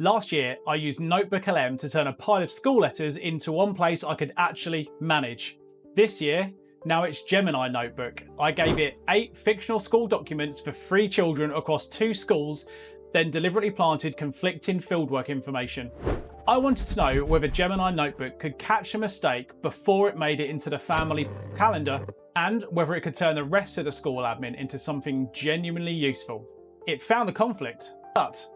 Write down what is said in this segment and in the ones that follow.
Last year, I used NotebookLM to turn a pile of school letters into one place I could actually manage. This year, now it's Gemini Notebook. I gave it 8 fictional school documents for 3 children across 2 schools, then deliberately planted conflicting fieldwork information. I wanted to know whether Gemini Notebook could catch a mistake before it made it into the family calendar, and whether it could turn the rest of the school admin into something genuinely useful. It found the conflict, but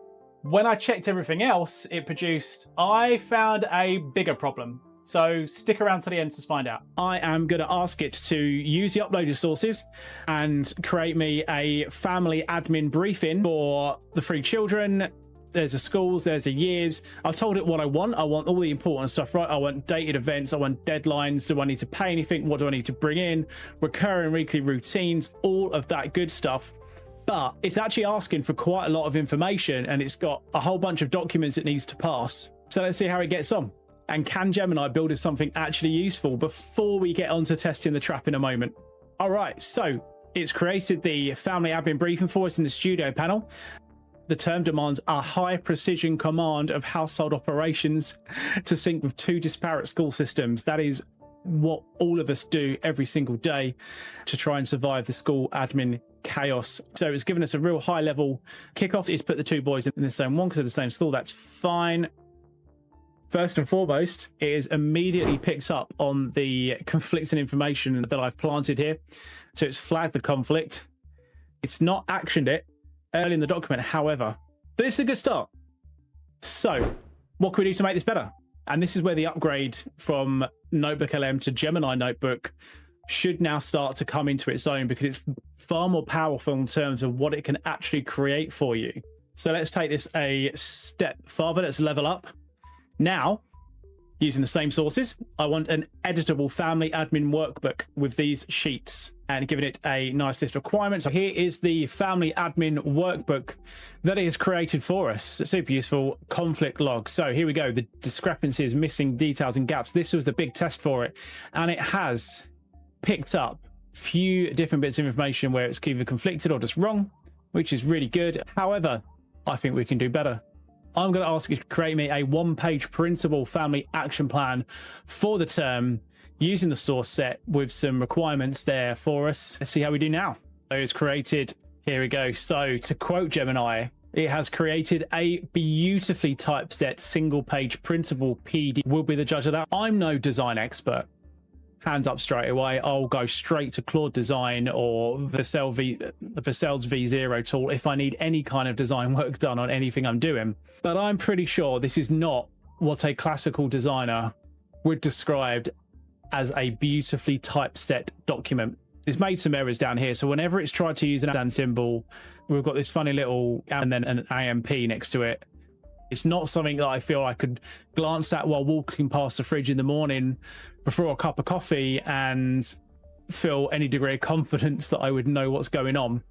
when I checked everything else it produced, I found a bigger problem. So stick around to the end to find out. I am going to ask it to use the uploaded sources and create me a family admin briefing for the 3 children. There's a schools, there's a years. I've told it what I want. I want all the important stuff, right? I want dated events, I want deadlines. Do I need to pay anything? What do I need to bring in? Recurring weekly routines, all of that good stuff. But it's actually asking for quite a lot of information, and it's got a whole bunch of documents it needs to pass. So let's see how it gets on. And can Gemini build us something actually useful before we get on to testing the trap in a moment? All right, so it's created the family admin briefing for us in the studio panel. The term demands a high precision command of household operations to sync with 2 disparate school systems. That is what all of us do every single day to try and survive the school admin chaos. So it's given us a real high level kickoff. It's put the 2 boys in the same one because they're the same school. That's fine. First and foremost, it is immediately picks up on the conflicting information that I've planted here. So it's flagged the conflict. It's not actioned it early in the document, however, but it's a good start. So what can we do to make this better? And this is where the upgrade from NotebookLM to Gemini Notebook should now start to come into its own, because it's far more powerful in terms of what it can actually create for you. So let's take this a step farther. Let's level up. Now, using the same sources, I want an editable family admin workbook with these sheets and giving it a nice list of requirements. So here is the family admin workbook that it has created for us. A super useful conflict log. So here we go. The discrepancies, missing details and gaps. This was the big test for it. And it has picked up a few different bits of information where it's either conflicted or just wrong, which is really good. However, I think we can do better. I'm going to ask you to create me a 1-page printable family action plan for the term using the source set with some requirements there for us. Let's see how we do now. So it's created, here we go. So to quote Gemini, it has created a beautifully typeset single-page printable PD. We'll be the judge of that. I'm no design expert. Hands up straight away. I'll go straight to Claude Design or the Vercels V0 tool if I need any kind of design work done on anything I'm doing. But I'm pretty sure this is not what a classical designer would describe as a beautifully typeset document. It's made some errors down here. So whenever it's tried to use an and symbol, we've got this funny little and then an AMP next to it. It's not something that I feel I could glance at while walking past the fridge in the morning before a cup of coffee and feel any degree of confidence that I would know what's going on.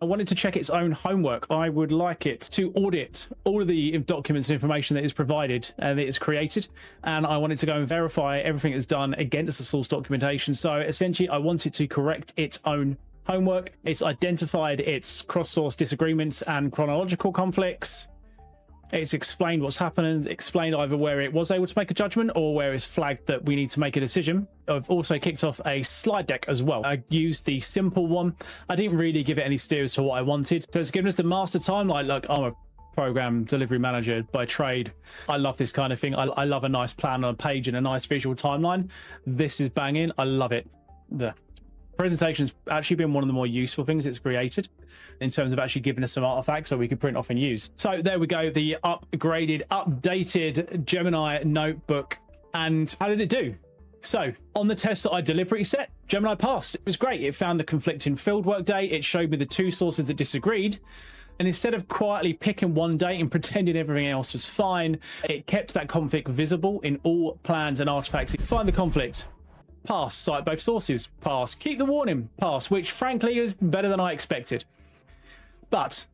I wanted to check its own homework. I would like it to audit all of the documents and information that is provided and that is created. And I wanted to go and verify everything that's done against the source documentation. So essentially, I wanted to correct its own homework. It's identified its cross-source disagreements and chronological conflicts. It's explained what's happened, explained either where it was able to make a judgment or where it's flagged that we need to make a decision. I've also kicked off a slide deck as well. I used the simple one. I didn't really give it any steer as to what I wanted. So it's given us the master timeline. Like, I'm a program delivery manager by trade. I love this kind of thing. I love a nice plan on a page and a nice visual timeline. This is banging. I love it. The presentation's actually been one of the more useful things it's created in terms of actually giving us some artifacts so we can print off and use. So there we go, the upgraded, updated Gemini Notebook. And how did it do? So on the test that I deliberately set, Gemini passed. It was great. It found the conflicting fieldwork date. It showed me the 2 sources that disagreed. And instead of quietly picking one date and pretending everything else was fine, it kept that conflict visible in all plans and artifacts. Find the conflict. Pass. Cite both sources. Pass. Keep the warning. Pass, which frankly is better than I expected. But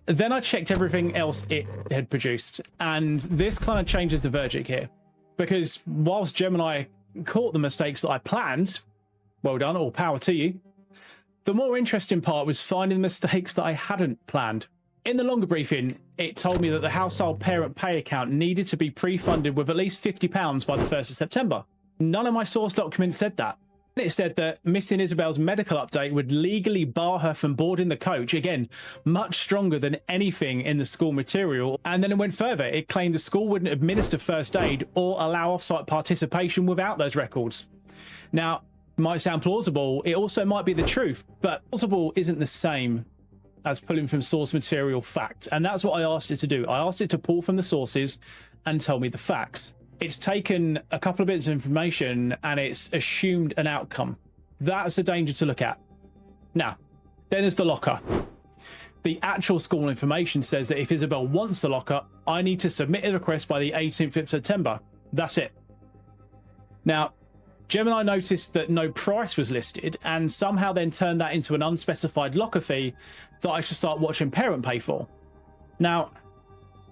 then I checked everything else it had produced, and this kind of changes the verdict here, because whilst Gemini caught the mistakes that I planned, well done, all power to you, the more interesting part was finding the mistakes that I hadn't planned. In the longer briefing, it told me that the household ParentPay account needed to be pre-funded with at least £50 by the 1st of September. None of my source documents said that. It said that missing Isabel's medical update would legally bar her from boarding the coach. Again, much stronger than anything in the school material. And then it went further. It claimed the school wouldn't administer first aid or allow off-site participation without those records. Now, might sound plausible. It also might be the truth, but plausible isn't the same as pulling from source material facts. And that's what I asked it to do. I asked it to pull from the sources and tell me the facts. It's taken a couple of bits of information and it's assumed an outcome. That's a danger to look at. Now, then there's the locker. The actual school information says that if Isabel wants the locker, I need to submit a request by the 18th of September. That's it. Now, Gemini noticed that no price was listed and somehow then turned that into an unspecified locker fee that I should start watching ParentPay for. Now,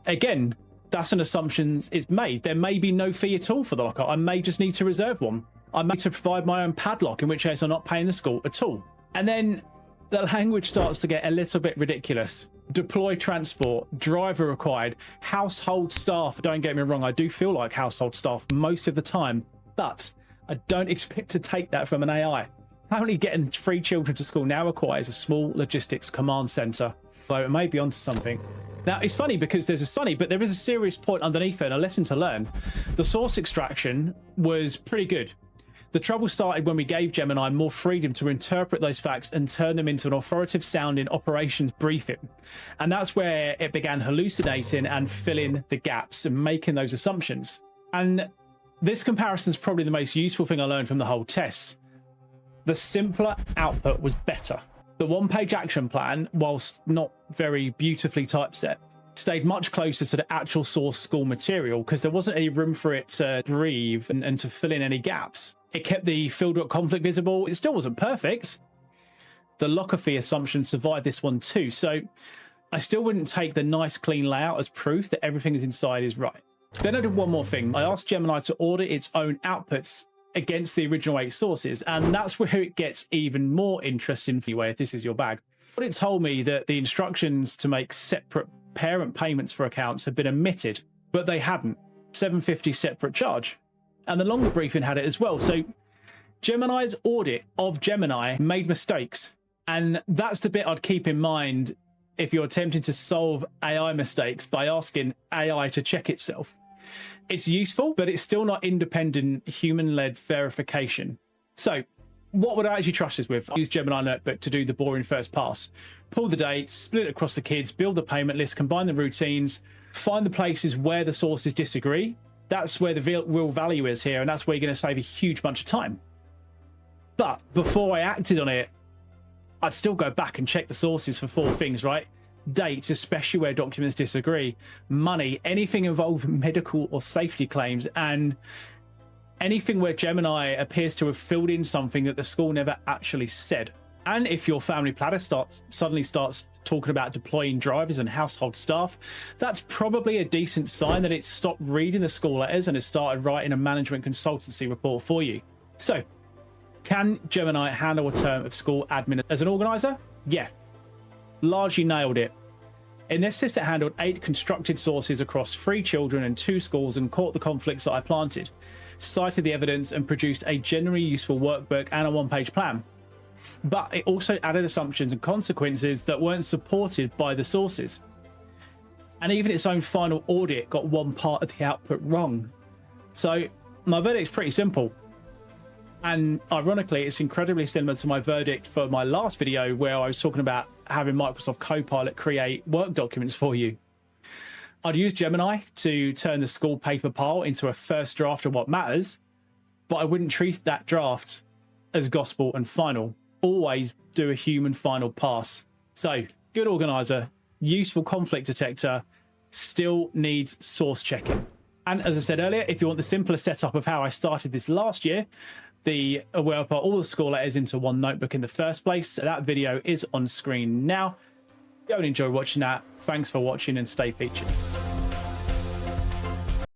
again, that's an assumption it's made. There may be no fee at all for the locker. I may just need to reserve one. I may need to provide my own padlock, in which case I'm not paying the school at all. And then the language starts to get a little bit ridiculous. Deploy transport, driver required, household staff. Don't get me wrong, I do feel like household staff most of the time, but I don't expect to take that from an AI. Apparently getting 3 children to school now requires a small logistics command center. So it may be onto something. Now, it's funny because there is a serious point underneath it and a lesson to learn. The source extraction was pretty good. The trouble started when we gave Gemini more freedom to interpret those facts and turn them into an authoritative sounding operations briefing. And that's where it began hallucinating and filling the gaps and making those assumptions. And this comparison is probably the most useful thing I learned from the whole test. The simpler output was better. The one-page action plan, whilst not very beautifully typeset, stayed much closer to the actual source school material because there wasn't any room for it to breathe and to fill in any gaps. It kept the fieldwork conflict visible. It still wasn't perfect. The locker fee assumption survived this one too, so I still wouldn't take the nice clean layout as proof that everything is inside is right. Then I did one more thing. I asked Gemini to audit its own outputs against the original 8 sources, and that's where it gets even more interesting for you if this is your bag. But it told me that the instructions to make separate parent payments for accounts had been omitted, but they hadn't. $750 separate charge. And the longer briefing had it as well. So Gemini's audit of Gemini made mistakes. And that's the bit I'd keep in mind if you're attempting to solve AI mistakes by asking AI to check itself. It's useful, but it's still not independent human-led verification. So what would I actually trust this with? I use Gemini Notebook to do the boring first pass. Pull the dates, split it across the kids, build the payment list, combine the routines, find the places where the sources disagree. That's where the real value is here, and that's where you're going to save a huge bunch of time. But before I acted on it, I'd still go back and check the sources for 4 things, right? Dates, especially where documents disagree, money, anything involving medical or safety claims, and anything where Gemini appears to have filled in something that the school never actually said. And if your family planner suddenly starts talking about deploying drivers and household staff, that's probably a decent sign that it's stopped reading the school letters and has started writing a management consultancy report for you. So, can Gemini handle a term of school admin as an organizer? Yeah. Largely nailed it. In this test, it handled 8 constructed sources across 3 children and 2 schools and caught the conflicts that I planted, cited the evidence and produced a generally useful workbook and a 1-page plan. But it also added assumptions and consequences that weren't supported by the sources. And even its own final audit got one part of the output wrong. So my verdict's pretty simple. And ironically, it's incredibly similar to my verdict for my last video where I was talking about having Microsoft Copilot create work documents for you. I'd use Gemini to turn the school paper pile into a first draft of what matters, but I wouldn't treat that draft as gospel and final. Always do a human final pass. So, good organizer, useful conflict detector, still needs source checking. And as I said earlier, if you want the simpler setup of how I started this last year, where I put all the school letters into one notebook in the first place, that video is on screen now. Go and enjoy watching that. Thanks for watching and stay featured.